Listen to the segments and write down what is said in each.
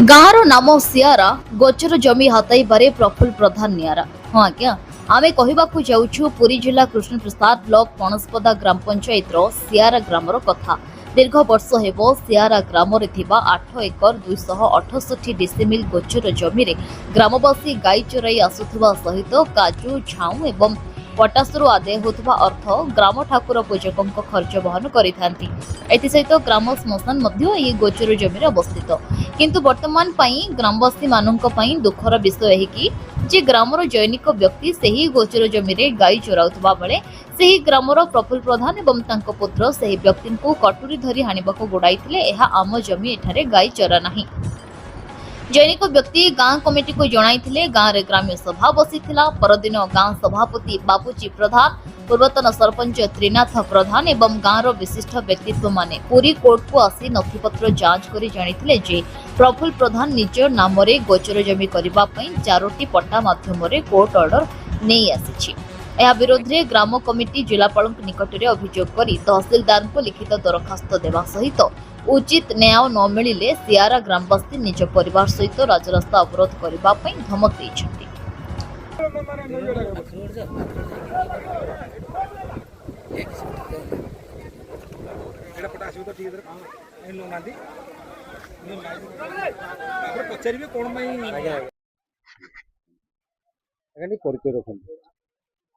ଗାଁର ନାମ ସିଆରା, ଗୋଚର ଜମି ହାତାଇବାରେ ପ୍ରଫୁଲ୍ଲ ପ୍ରଧାନ ନିଆରା। ହଁ ଆଜ୍ଞା, ଆମେ କହିବାକୁ ଯାଉଛୁ ପୁରୀ ଜିଲ୍ଲା କୃଷ୍ଣପ୍ରସାଦ ବ୍ଲକ ପଣସପଦା ଗ୍ରାମ ପଞ୍ଚାୟତର ସିଆରା ଗ୍ରାମର କଥା। ଦୀର୍ଘ ବର୍ଷ ହେବ ସିଆରା ଗ୍ରାମରେ ଥିବା 8 ଏକର 268 ଡିସିମିଲ୍ ଗୋଚର ଜମିରେ ଗ୍ରାମବାସୀ ଗାଈ ଚରାଇ ଆସୁଥିବା ସହିତ କାଜୁ, ଝାଉଁ ଏବଂ ପଟାସରୁ ଆଦାୟ ହେଉଥିବା ଅର୍ଥ ଗ୍ରାମ ଠାକୁର ପୂଜକଙ୍କ ଖର୍ଚ୍ଚ ବହନ କରିଥାନ୍ତି। ଏଥିସହିତ ଗ୍ରାମ ଶ୍ମଶାନ ମଧ୍ୟ ଏହି ଗୋଚର ଜମିରେ ଅବସ୍ଥିତ। କିନ୍ତୁ ବର୍ତ୍ତମାନ ପାଇଁ ଗ୍ରାମବାସୀମାନଙ୍କ ପାଇଁ ଦୁଃଖର ବିଷୟ ଏହିକି ଯେ ଗ୍ରାମର ଜୈନିକ ବ୍ୟକ୍ତି ସେହି ଗୋଚର ଜମିରେ ଗାଈ ଚରାଉଥିବା ବେଳେ ସେହି ଗ୍ରାମର ପ୍ରଫୁଲ୍ଲ ପ୍ରଧାନ ଏବଂ ତାଙ୍କ ପୁତ୍ର ସେହି ବ୍ୟକ୍ତିଙ୍କୁ କଟୁରୀ ଧରି ହାଣିବାକୁ ଗୋଡ଼ାଇଥିଲେ। ଏହା ଆମ ଜମି, ଏଠାରେ ଗାଈ ଚରା ନାହିଁ। ଜୈନିକ ବ୍ୟକ୍ତି ଗାଁ କମିଟିକୁ ଜଣାଇଥିଲେ। ଗାଁରେ ଗ୍ରାମ୍ୟ ସଭା ବସିଥିଲା। ପରଦିନ ଗାଁ ସଭାପତି ବାବୁଜୀ ପ୍ରଧାନ, ପୂର୍ବତନ ସରପଞ୍ଚ ତ୍ରିନାଥ ପ୍ରଧାନ ଏବଂ ଗାଁର ବିଶିଷ୍ଟ ବ୍ୟକ୍ତିତ୍ୱମାନେ ପୁରୀ କୋର୍ଟକୁ ଆସି ନଥିପତ୍ର ଯାଞ୍ଚ କରି ଜାଣିଥିଲେ ଯେ ପ୍ରଫୁଲ୍ଲ ପ୍ରଧାନ ନିଜ ନାମରେ ଗୋଚର ଜମି କରିବା ପାଇଁ 4ଟି ପଟ୍ଟା ମାଧ୍ୟମରେ କୋର୍ଟ ଅର୍ଡର ନେଇ ଆସିଛି। ଏହା ବିରୋଧରେ ଗ୍ରାମ କମିଟି ଜିଲ୍ଲାପାଳଙ୍କ ନିକଟରେ ଅଭିଯୋଗ କରି ତହସିଲଦାରଙ୍କୁ ଲିଖିତ ଦରଖାସ୍ତ ଦେବା ସହିତ ଉଚିତ ନ୍ୟାୟ ନ ମିଳିଲେ ସିଆରା ଗ୍ରାମବାସୀ ନିଜ ପରିବାର ସହିତ ରାଜରାସ୍ତା ଅବରୋଧ କରିବା ପାଇଁ ଧମକ ଦେଇଛନ୍ତି।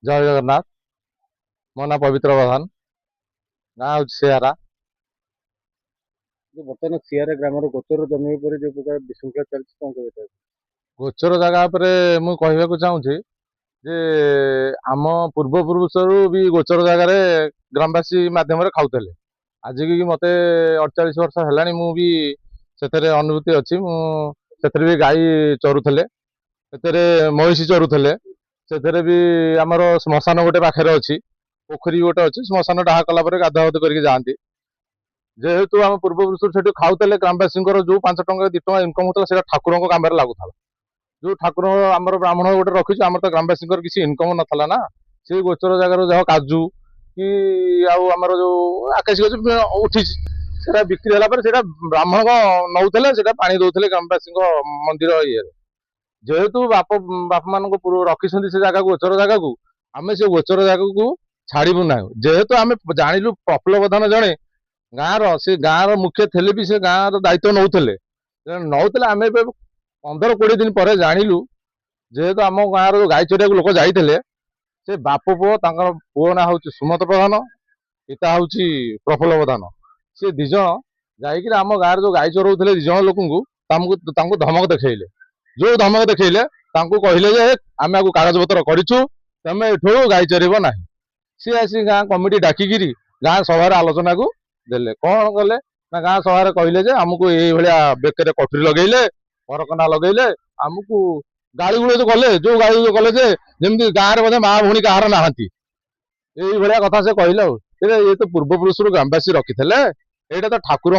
जय जगन्नाथ। मो ना पवित्र प्रधान, गाँ हूँ सियारा। बर्तमान सियारा ग्राम गोचर जमी जो प्रकार विशृंखला चलती कौन कहते गोचर जगह पर मु कहवाक चाहूँगी जे आम पूर्वपुरुषरू भी गोचर जगार ग्रामवासी मध्यम खाऊले। आज की मत 48 वर्ष है मु भी से अनुभूति अच्छी। मुझे भी गाई चरुले, महिषी चरुले, से भी आमर श्मशान गोटे पाखे अच्छी, पोखरी गोटे अच्छी। श्मशान डाहा कलापर गाधुआध करके जाती। जेहेतु आम पूर्वपुरुष से खाऊले, ग्रामवासी जो 5 टंका 2 टंका इनकम होता है ठाकुर कम लगुता। जो ठाकुर आम ब्राह्मण गोटे रखी आम तो ग्रामवासी किसी इनकम नाला ना। से गोचर जगार जहाँ काजू कि आमर जो आकाशी गछ उठी से बिक्री है ब्राह्मण नौले से पानी दौले ग्रामवासी मंदिर ये। जेहेतु बाप मान रखी से जगह गोचर जगह को आम से गोचर जगह को छाड़ू ना। जेहेतु आम जाणिलु प्रफुल्ल प्रधान जड़े गाँव से गाँव मुख्य थे भी से गाँव दायित्व नौले नौले आम 15-20 दिन पर जाणिलु। जेहेतु आम गाँव गाई चरिया लोक जाते से बाप पुओ पुओ ना हूँ सुमत प्रधान, पिता हूँ प्रफुल्ल प्रधान। से दिज जाम गाँव जो गाई चरौले दिज लोक धमक देखले। जो धमक देखले कहले आम आपको कागज पत्र करूँ, तुम एठू गाई चरब ना। सी आसी गाँ कमिटी डाकिकी गाँ सभार आलोचना को देले। कौन कले ना गाँ सभार कहले आमको ये बेकर कटुरी लगेले, परकना लगेले, आमको गाड़ी गुड़ जो कले, जो गाड़ी जो कले जमी गाँव में माँ भूणी कहार ना ये कथा से कहले। ये तो पूर्वपुरुष ग्रामवासी रखी थे, यहाँ तो ठाकुर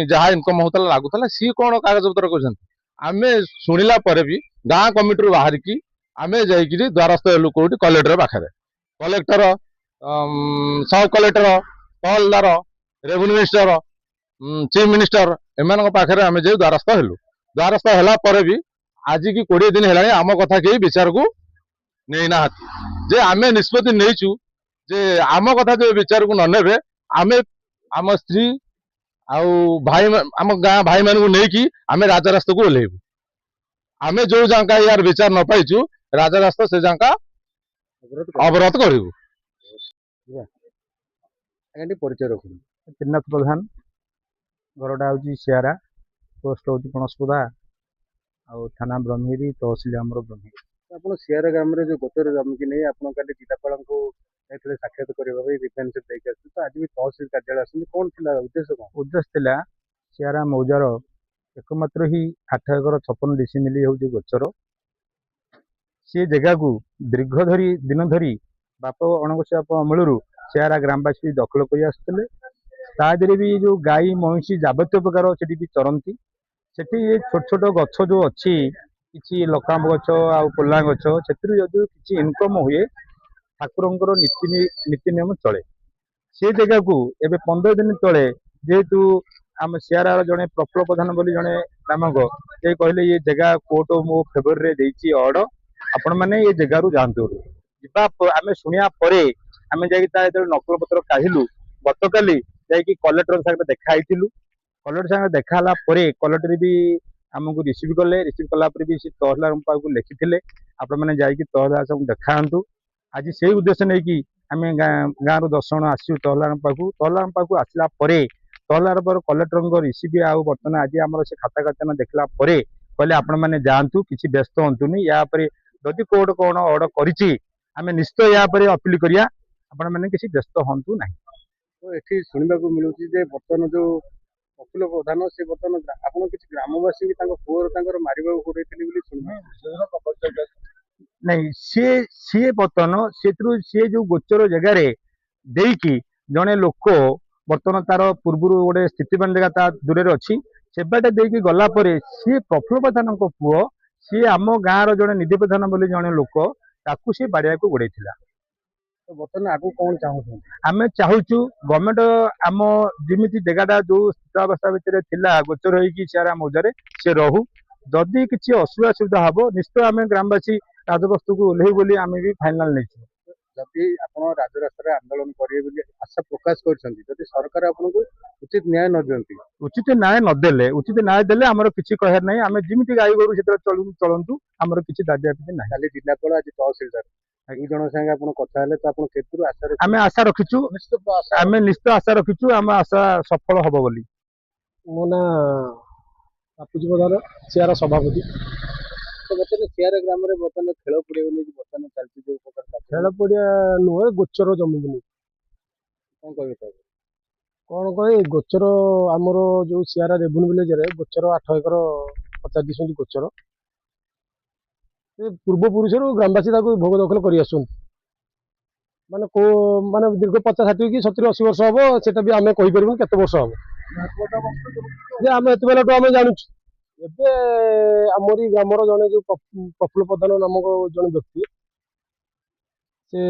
जहाँ इनकम होता लगुला। सी कौन कागज पत्र कर आम शुणिला भी गाँ कमिटी बाहर की आम जा द्वारस्थ हेलु कौटी कलेक्टर पाखे। Collector, sub collector, tahsildar, revenue minister, chief minister एम पाखे आम जा द्वारस्थ हेलु। द्वारस्थ है भी आज की 20 दिन है आम कथा कहीं विचार को नहीं ना। जे आम निष्पत्ति नहीं जे आम कथा जो विचार को नने आम आम स्त्री भाई आम गाँ भाई मान को लेकिन आम राजरास्ता को ओह्लैबू। आम जो जाका यार विचार न पाइचु राजरास्ता से जाका अवरोध करूँ। परिचय रखु त्रिनाथ प्रधान, घरटा हूँ सियारा, पोस्ट हूँ पणसपदा, थाना ब्रह्मगिरी, तहसिल आमर ब्रह्मगिरी। आप सियारा ग्राम जो गोचर जमी की नहीं आप जिलापाल को साक्षात करने रिफरेन्स देके तो आज भी तहसिल कार्यालय आसती कौन थी उद्देश्य कौन? उद्देश्य था सियारा मौजार एकमात्र ही 8 एकर 56 डिसिमिल हूँ गोचर। सी जगह को दीर्घ धरी दिन धरी बाप अणकोशी बाप अमलू सियारा ग्रामवासी दखल कर आसते। तादे भी जो गाई महिषी जाबत्य प्रकार से चरती से छोट छोट गछ जो अच्छी किसी लकाम गछ आ पोला गछ से जो किसी इनकम हुए ठाकुर नीति नियम चले। से जगह को एवं 15 दिन तले जेहेतु ଆମ ସିଆରାର ଜଣେ ପ୍ରଫୁଲ୍ଲ ପ୍ରଧାନ ବୋଲି ଜଣେ ଗ୍ରାମକ ସେ କହିଲେ ଏ ଜାଗା କୋର୍ଟ ମୋ ଫେଭରରେ ଦେଇଛି ଅର୍ଡର, ଆପଣ ମାନେ ଏ ଜାଗାରୁ ଯାଆନ୍ତୁ। ଆମେ ଶୁଣିବା ପରେ ଆମେ ଯାଇକି ତା ଯେତେବେଳେ ନକଲ ପତ୍ର କାଢିଲୁ, ଗତକାଲି ଯାଇକି କଲେକ୍ଟର ସାଙ୍ଗରେ ଦେଖା ହେଇଥିଲୁ। କଲେକ୍ଟର ସାଙ୍ଗରେ ଦେଖା ହେଲା ପରେ କଲେକ୍ଟର ବି ଆମକୁ ରିସିଭ୍ କଲେ। ରିସିଭ୍ କଲା ପରେ ବି ସେ ତହସିଲଦାରଙ୍କ ପାଖକୁ ଲେଖିଥିଲେ ଆପଣମାନେ ଯାଇକି ତହସିଲଦାର ସାଙ୍ଗକୁ ଦେଖାନ୍ତୁ। ଆଜି ସେଇ ଉଦ୍ଦେଶ୍ୟ ନେଇକି ଆମେ ଗାଁରୁ 10 ଜଣ ଆସିଛୁ ତହସିଲଦାରଙ୍କ ପାଖକୁ। ତହସିଲଦାରଙ୍କ ପାଖକୁ ଆସିଲା ପରେ ତହସିଲଦାର ପରେ କଲେକ୍ଟରଙ୍କ ରିସିଭ୍ ଆଉ ବର୍ତ୍ତମାନ ଆଜି ଆମର ସେ ଖାତା କାଚନ ଦେଖିଲା ପରେ କହିଲେ ଆପଣମାନେ ଯାଆନ୍ତୁ, କିଛି ବ୍ୟସ୍ତ ହୁଅନ୍ତୁନି। ୟା ପରେ ଯଦି କୋର୍ଟ କଣ ଅର୍ଡର କରିଛି ଆମେ ନିଶ୍ଚୟ ୟା ପରେ ଅପିଲ କରିବା, ଆପଣମାନେ କିଛି ବ୍ୟସ୍ତ ହୁଅନ୍ତୁ ନାହିଁ। ତ ଏଠି ଶୁଣିବାକୁ ମିଳୁଛି ଯେ ବର୍ତ୍ତମାନ ଯୋଉ ପ୍ରଫୁଲ୍ଲ ପ୍ରଧାନ ସେ ବର୍ତ୍ତମାନ ଆପଣ କିଛି ଗ୍ରାମବାସୀ ବି ତାଙ୍କ ପୁଅର ତାଙ୍କର ମାରିବାକୁ ଗୋଡେଇଥିଲେ ବୋଲି ଶୁଣିବାକୁ ନାଇଁ ସିଏ ବର୍ତ୍ତମାନ ସେଥିରୁ ସିଏ ଯୋଉ ଗୋଚର ଜାଗାରେ ଦେଇକି ଜଣେ ଲୋକ ବର୍ତ୍ତମାନ ତାର ପୂର୍ବରୁ ଗୋଟେ ସ୍ଥିତିବାନ ଜାଗା ତା ଦୂରରେ ଅଛି, ସେବାଟେ ଦେଇକି ଗଲା ପରେ ସିଏ ପ୍ରଫୁଲ୍ଲ ପ୍ରଧାନଙ୍କ ପୁଅ, ସିଏ ଆମ ଗାଁର ଜଣେ ନିଧି ପ୍ରଧାନ ବୋଲି ଜଣେ ଲୋକ, ତାକୁ ସିଏ ବାଡିଆକୁ ଗୋଡେଇଥିଲା। ତ ବର୍ତ୍ତମାନ ଆଗକୁ କଣ ଚାହୁଁଛନ୍ତି? ଆମେ ଚାହୁଁଛୁ ଗଭର୍ଣ୍ଣମେଣ୍ଟ ଆମ ଯେମିତି ଜାଗାଟା ଯୋଉ ସ୍ଥିତାବସ୍ଥା ଭିତରେ ଥିଲା ଗୋଚର ହେଇକି ସିଆରା ମୌଜାରେ ସେ ରହୁ। ଯଦି କିଛି ଅସୁବିଧା ହବ ନିଶ୍ଚୟ ଆମେ ଗ୍ରାମବାସୀ ରାଜପଥକୁ ଓହ୍ଲେଇବୁ ବୋଲି ଆମେ ବି ଫାଇନାଲ ନେଇଛୁ। ଯଦି ଆପଣ ରାଜରାସ୍ତାରେ ଆନ୍ଦୋଳନ କରିବେ ବୋଲି ଆଶା ପ୍ରକାଶ କରିଛନ୍ତି, ଯଦି ସରକାର ଆପଣଙ୍କୁ ଉଚିତ ନ୍ୟାୟ ନ ଦିଅନ୍ତି? ଉଚିତ ନ୍ୟାୟ ଦେଲେ ଆମର କିଛି କହିବାର ନାହିଁ। ଆମେ ଯେମିତି ଗାଈ ଗୋରୁ ଯେତେବେଳେ ଚଳନ୍ତୁ, ଆମର କିଛି ଦାବି ଆପତ୍ତି ନାହିଁ। କାଲି ଜିଲ୍ଲାପାଳ ଆଜି ତହସିଲଦାର ଦୁଇ ଜଣଙ୍କ ସାଙ୍ଗେ ଆପଣ କଥା ହେଲେ, ତ ଆପଣ କେତେରୁ ଆଶା ଆମେ ଆଶା ରଖିଛୁ, ଆମେ ନିଶ୍ଚିତ ଆଶା ରଖିଛୁ, ଆମ ଆଶା ସଫଳ ହବ ବୋଲି। ମୋ ନାଁ ବାପୁଜୀ ପ୍ରଧାନ, ସିଆର ସଭାପତି। ତ ବର୍ତ୍ତମାନ ସିଆର ଗ୍ରାମରେ ବର୍ତ୍ତମାନ ଖେଳ ପଡିଆ ନେଇକି ବର୍ତ୍ତମାନ ଚାଲିଛି ଯୋଉ ପ୍ରକାର ଖେଳ ପଡିଆ ନୁହେଁ, ଗୋଚର ଜମିକୁ ନେଇ। କଣ କହିବେ ତାକୁ? କଣ କହେ, ଗୋଚର ଆମର ଯୋଉ ସିଆରା ରେଭେନ୍ୟୁ ଭିଲେଜରେ ଗୋଚର 8 ଏକର 50 ଡିସେଣ୍ଟ ଗୋଚର। ସେ ପୂର୍ବପୁରୁଷରୁ ଗ୍ରାମବାସୀ ତାକୁ ଭୋଗ ଦଖଲ କରି ଆସୁଛନ୍ତି। ମାନେ ଦୀର୍ଘ 50 60 କି 70 80 ବର୍ଷ ହବ, ସେଟା ବି ଆମେ କହିପାରିବୁନି କେତେ ବର୍ଷ ହବ ଯେ ଆମେ ଏତେବେଳଠୁ ଆମେ ଜାଣୁଛୁ। ଏବେ ଆମରି ଗ୍ରାମର ଜଣେ ଯୋଉ ପ୍ରଫୁଲ୍ଲ ପ୍ରଧାନ ନାମକ ଜଣେ ବ୍ୟକ୍ତି, ସେ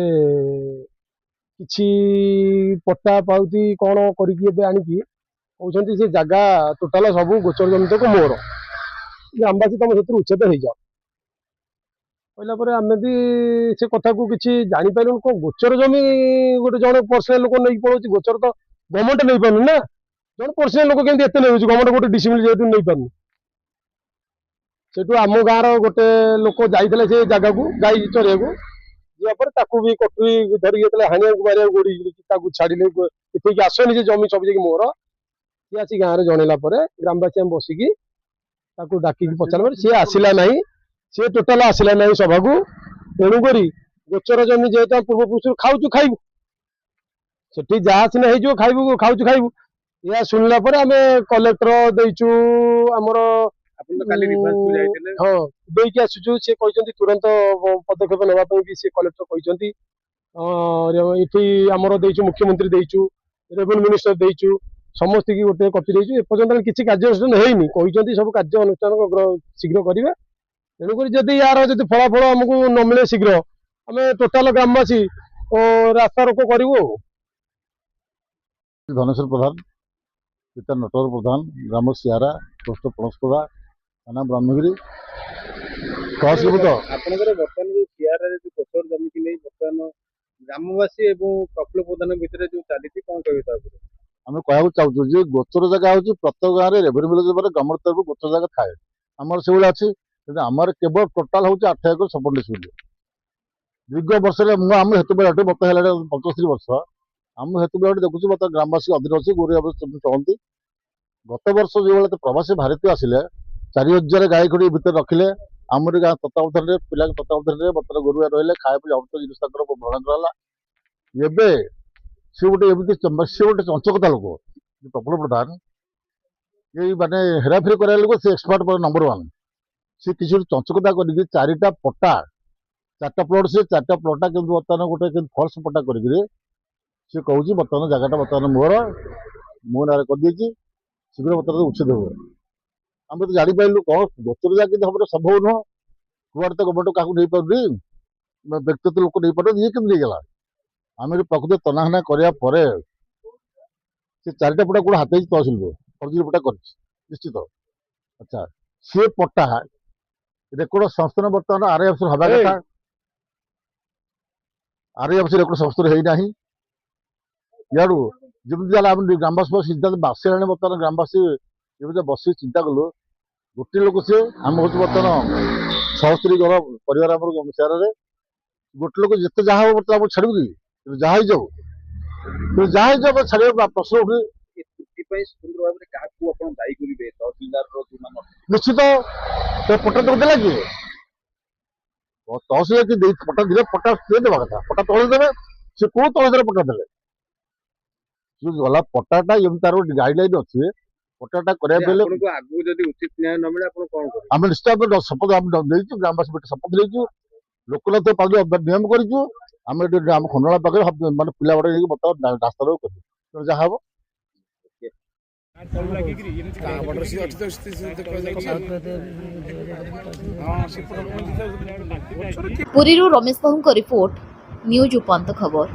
କିଛି ପଟ୍ଟା ପାଉତି କଣ କରିକି ଏବେ ଆଣିକି କହୁଛନ୍ତି ସେ ଜାଗା ଟୋଟାଲ ସବୁ ଗୋଚର ଜମି ତକ ମୋର, ଗ୍ରାମବାସୀ ତମ ସେଥିରୁ ଉଚ୍ଛେଦ ହେଇଯାଅ କହିଲା ପରେ ଆମେ ବି ସେ କଥାକୁ କିଛି ଜାଣିପାରିଲୁନି। କଣ ଗୋଚର ଜମି ଗୋଟେ ଜଣେ ପର୍ସନାଲ ଲୋକ ନେଇକି ପଳଉଛି, ଗୋଚର ତ ଗଭର୍ଣ୍ଣମେଣ୍ଟ ନେଇପାରୁନି ନା, ଜଣେ ପର୍ସନାଲ ଲୋକ କେମିତି ଏତେ ନେଉଛି, ଗଭର୍ଣ୍ଣମେଣ୍ଟ ଗୋଟେ ଡିସିମିଲ୍ ଯେହେତୁ ନେଇପାରୁନି। ସେଠୁ ଆମ ଗାଁର ଗୋଟେ ଲୋକ ଯାଇଥିଲେ ସେ ଜାଗାକୁ ଗାଈ ଚରିବାକୁ, ଯିବା ପରେ ତାକୁ ବି କଟୁରୀ ଧରିକି ଯେତେବେଳେ ହାଣିବାକୁ ମାରିବାକୁ ଗୋଡେଇକି ତାକୁ ଛାଡ଼ିଲେ, ଏଠିକି ଆସନି ସେ ଜମି ସବୁ ଯାଇକି ମୋର। ସିଏ ଆସି ଗାଁରେ ଜଣେଇଲା ପରେ ଗ୍ରାମବାସୀ ଆମେ ବସିକି ତାକୁ ଡାକିକି ପଚାରିଲା ପରେ ସିଏ ଆସିଲା ନାହିଁ, ସିଏ ଟୋଟାଲ ଆସିଲା ନାହିଁ ସଭାକୁ। ତେଣୁକରି ଗୋଚର ଜମି ଯେହେତୁ ଆମେ ପୂର୍ବପୁରୁଷରୁ ଖାଉଛୁ ଖାଇବୁ, ସେଠି ଯାହା ସିନା ହେଇଯିବ ଖାଉଛୁ। ଏହା ଶୁଣିଲା ପରେ ଆମେ କଲେକ୍ଟର ଦେଇଛୁ ଆମର, ଆପଣ ତ କାଲି ବିଭାସକୁ ଯାଇଥିଲେ। ହଁ ଦେଇକି ଆସିଛୁ। ସେ କହିଛନ୍ତି ତୁରନ୍ତ ପଦକ୍ଷେପ ନେବା ପାଇଁ ବି ସେ କଲେକ୍ଟର କହିଛନ୍ତି। ଏଠି ଆମର ଦେଇଛୁ, ମୁଖ୍ୟମନ୍ତ୍ରୀ ଦେଇଛୁ, ରେଭେନ୍ୟୁ ମିନିଷ୍ଟର ଦେଇଛୁ, ସମସ୍ତଙ୍କୁ ଗୋଟେ କପି ଦେଇଛୁ। ଏପର୍ଯ୍ୟନ୍ତ କିଛି କାର୍ଯ୍ୟାନୁଷ୍ଠାନ ହେଇନି, କହିଛନ୍ତି ସବୁ କାର୍ଯ୍ୟ ଅନୁଷ୍ଠାନ ଶୀଘ୍ର କରିବେ। ତେଣୁକରି ଯଦି ୟାର ଫଳାଫଳ ଆମକୁ ନ ମିଳେ ଶୀଘ୍ର, ଆମେ ଟୋଟାଲ ଗ୍ରାମବାସୀ ରାସ୍ତା ରୋକ କରିବୁ ଆଉ। ଧନେଶ୍ୱର ପ୍ରଧାନ, ପିତା ନଟବର ପ୍ରଧାନ, ଗ୍ରାମ ସିଆରା, ପୋଷ୍ଟ ପଣସପଦା, ଥାନା ବ୍ରହ୍ମଗିରି, ତହସିଲଭୁକ୍ତ। ଆପଣଙ୍କର ବର୍ତ୍ତମାନ ଯୋଉ ସିଆରରେ ଯୋଉ ଗୋଚର ଜମିକି ନେଇ ବର୍ତ୍ତମାନ ଗ୍ରାମବାସୀ ଏବଂ ପ୍ରଫୁଲ୍ଲ ପ୍ରଧାନ ଭିତରେ ଯୋଉ ଚାଲିଛି, କଣ କହିବେ ତା ଉପରେ? ଆମେ କହିବାକୁ ଚାହୁଁଛୁ ଯେ ଗୋଚର ଜାଗା ହଉଛି ପ୍ରତ୍ୟେକ ଗାଁରେ ରେଭେନ୍ୟୁ ଭିଲେଜ ପରେ ଗଭର୍ଣ୍ଣମେଣ୍ଟ ତରଫରୁ ଗୋଚର ଜାଗା ଥାଏ, ଆମର ସେଇଭଳିଆ ଅଛି। କିନ୍ତୁ ଆମର କେବଳ ଟୋଟାଲ ହଉଛି 8 ଏକର 56 ଡିସିମିଲ୍। ଦୀର୍ଘ ବର୍ଷରେ ଆମେ ସେତେବେଳେ ମତେ ହେଲାଣି 75 ବର୍ଷ, ଆମେ ସେତେବେଳେ ଦେଖୁଛୁ ମତେ ଗ୍ରାମବାସୀ ଅଧୀନ ଅଛି, ଗୋରୁ ଚଳନ୍ତି। ଗତ ବର୍ଷ ଯେଉଁଭଳି ପ୍ରବାସୀ ଭାରତୀୟ ଆସିଲେ 4000 ଗାଈ ଖଣ୍ଡି ଭିତରେ ରଖିଲେ, ଆମରି ଗାଁ ତତ୍ତ୍ୱାବଧାନରେ, ପିଲାଙ୍କ ତତ୍ତ୍ୱାବଧାନରେ ବର୍ତ୍ତମାନ ଗୋରୁ ରହିଲେ, ଖାଇବା ଯାବତୀୟ ଜିନିଷ ତାଙ୍କର ଭରଣ କରାହେଲା। ଏବେ ସେ ଗୋଟେ ଚଞ୍ଚକତା ଲୋକ ପ୍ରଫୁଲ୍ଲ ପ୍ରଧାନ, ଏଇ ମାନେ ହେରାଫେରି କରିବା ଲୋକ, ସେ ଏକ୍ସପର୍ଟ ନମ୍ବର 1। ସେ କିଛି ଗୋଟେ ଚଞ୍ଚକତା କରିକି 4ଟା ପଟ୍ଟା, 4ଟା ପ୍ଲଟ, ସେ 4ଟା ପ୍ଲଟଟା କିନ୍ତୁ ବର୍ତ୍ତମାନ ଗୋଟେ ଫଲ୍ସ ପଟ୍ଟା କରିକିରି ସେ କହୁଛି ବର୍ତ୍ତମାନ ଜାଗାଟା ବର୍ତ୍ତମାନ ମୋର, ମୋ ନାଁରେ କରିଦେଇଛି, ଶୀଘ୍ର ବର୍ତ୍ତମାନ ଉଚ୍ଛେଦ ହେବ। ଆମେ ତ ଜାଣିପାରିଲୁ କଣ ଗୋଚର ଜାଗା କିନ୍ତୁ ଆମର ସମ୍ଭବ ନୁହଁ, କୁଆଡେ ତ ଗଭର୍ଣ୍ଣମେଣ୍ଟ କାହାକୁ ନେଇପାରୁନି, ବ୍ୟକ୍ତିଗତ ଲୋକ ନେଇପାରୁନି, ଇଏ କେମିତି ନେଇଗଲା? ଆମେ ପ୍ରକୃତ ତନାଘନା କରିବା ପରେ ସେ 4ଟା ପଟ୍ଟା କୋଉଟା ହାତେଇଛି ତହସିଲକୁ, ଫର୍ଜରୀ ପଟ୍ଟା କରିଛି ନିଶ୍ଚିତ। ଆଚ୍ଛା ସେ ପଟ୍ଟା ରେକର୍ଡ ସଂସ୍ଥାନ ବର୍ତ୍ତମାନ ଆର୍ଆଇ ଅଫିସର ହବା କଥା, ଆର୍ଆଇ ଅଫିସର ରେକର୍ଡ ସଂସ୍ଥାନ ହେଇନାହିଁ। ଇଆଡୁ ଯେମିତି ହେଲା ଆମେ ଗ୍ରାମବାସୀ ଚିନ୍ତା ବାସି ହେଲାଣି। ବର୍ତ୍ତମାନ ଗ୍ରାମବାସୀ ଯେମିତି ବସି ଚିନ୍ତା କଲୁ, ଗୋଟିଏ ଲୋକ ସିଏ ଆମ ହଉଛି ବର୍ତ୍ତମାନ 76 ଘର ପରିବାର ଆମର ସେୟାରରେ। ଗୋଟେ ଲୋକ ଯେତେ ଯାହା ହବ ବର୍ତ୍ତମାନ ଆମେ ଛାଡ଼ିବୁ କି? ଯାହା ହେଇଯାଉ ଛାଡ଼ିବା ପ୍ରଶ୍ନ ଉଠୁନି। ଏଥିପାଇଁ ସ୍ୱତନ୍ତ୍ର ଭାବରେ କାହାକୁ ଆପଣ ଦାୟୀ କରିବେ? ତହସିଲଦାରର ଯୋଉମାନେ ନିଶ୍ଚିତ ପଟ୍ଟା ତାକୁ ଦେଲା କିଏ? ତହସିଲ କି ଦେଇ ପଟ୍ଟା ଦେଲେ ପଟ୍ଟା କିଏ ଦେବା କଥା? ପଟ୍ଟା ତହସିଲ ଦେବେ। ସେ କୋଉ ତହସିଲରେ ପଟ୍ଟା ଦେଲେ? ଗଲା ପଟ୍ଟାଟା ଏମିତି ତାର ଗୋଟେ ଗାଇଡଲାଇନ ଅଛି। ପଟ୍ଟାଟା କରିବା ବେଲେ ଆପଣଙ୍କୁ ଆଗକୁ ଯଦି ଉଚିତ ନ୍ୟାୟ ନ ମିଳେ ଆପଣ କଣ କରିବେ? ଆମେ ନିଶ୍ଚୟ ଶପଥ ଆମେ ନେଇଛୁ, ଗ୍ରାମବାସୀ ଗୋଟେ ଶପଥ ନେଇଛୁ, ଲୋକନାଥ ପାଖରେ ନିୟମ କରିଛୁ। ଆମେ ଏଠି ଆମ ଖଣ୍ଡଳା ପାଖରେ ମାନେ ପିଲା ବଡ଼ ହେଇକି ବର୍ତ୍ତମାନ ରାସ୍ତାରେ କରିବୁ, ଯାହା ହବ। ପୁରୀରୁ ରମେଶ ସାହୁଙ୍କ ରିପୋର୍ଟ, ନ୍ୟୁଜ ଉପାନ୍ତ ଖବର।